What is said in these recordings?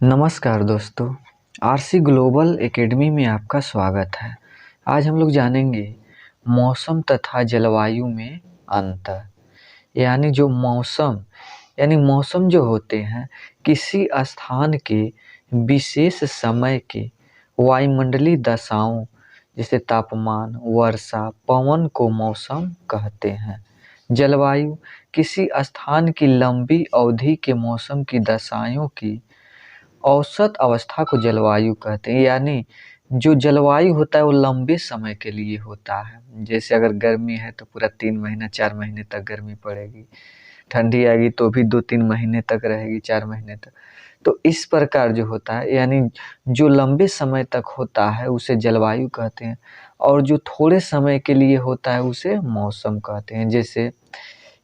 नमस्कार दोस्तों, RC global academy में आपका स्वागत है। आज हम लोग जानेंगे मौसम तथा जलवायु में अंतर। मौसम जो होते हैं किसी स्थान के विशेष समय के वायुमंडलीय दशाओं जैसे तापमान, वर्षा, पवन को मौसम कहते हैं। जलवायु किसी स्थान की लंबी अवधि के मौसम की दशाओं की औसत अवस्था को जलवायु कहते हैं। यानी जो जलवायु होता है वो लंबे समय के लिए होता है। जैसे अगर गर्मी है तो पूरा 3 महीना 4 महीने तक गर्मी पड़ेगी, ठंडी आएगी तो भी 2-3 महीने तक रहेगी, 4 महीने तक। तो इस प्रकार जो होता है यानी जो लंबे समय तक होता है उसे जलवायु कहते हैं, और जो थोड़े समय के लिए होता है उसे मौसम कहते हैं। जैसे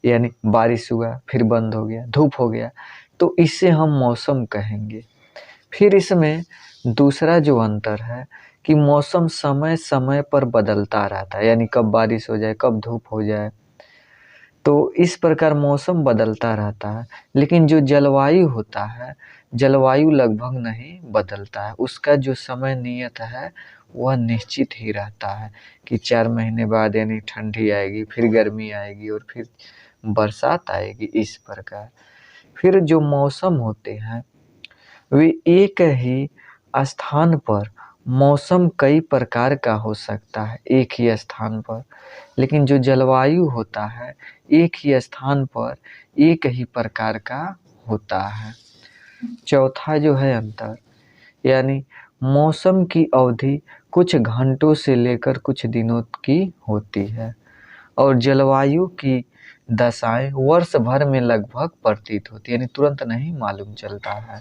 यानी बारिश हुआ फिर बंद हो गया, धूप हो गया, तो इसे हम मौसम कहेंगे। फिर इसमें दूसरा जो अंतर है कि मौसम समय समय पर बदलता रहता है, यानी कब बारिश हो जाए कब धूप हो जाए, तो इस प्रकार मौसम बदलता रहता है। लेकिन जो जलवायु होता है, जलवायु लगभग नहीं बदलता है। उसका जो समय नियत है वह निश्चित ही रहता है कि 4 महीने बाद यानी ठंडी आएगी, फिर गर्मी आएगी और फिर बरसात आएगी, इस प्रकार। फिर जो मौसम होते हैं वे एक ही स्थान पर मौसम कई प्रकार का हो सकता है एक ही स्थान पर, लेकिन जो जलवायु होता है एक ही स्थान पर एक ही प्रकार का होता है। चौथा जो है अंतर, यानी मौसम की अवधि कुछ घंटों से लेकर कुछ दिनों की होती है और जलवायु की दशाएं वर्ष भर में लगभग प्रतीत होती है, यानी तुरंत नहीं मालूम चलता है।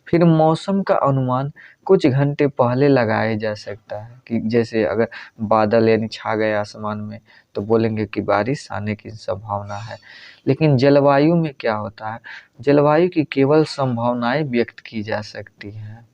फिर मौसम का अनुमान कुछ घंटे पहले लगाया जा सकता है कि जैसे अगर बादल यानी छा गए आसमान में तो बोलेंगे कि बारिश आने की संभावना है। लेकिन जलवायु में क्या होता है, जलवायु की केवल संभावनाएं व्यक्त की जा सकती हैं।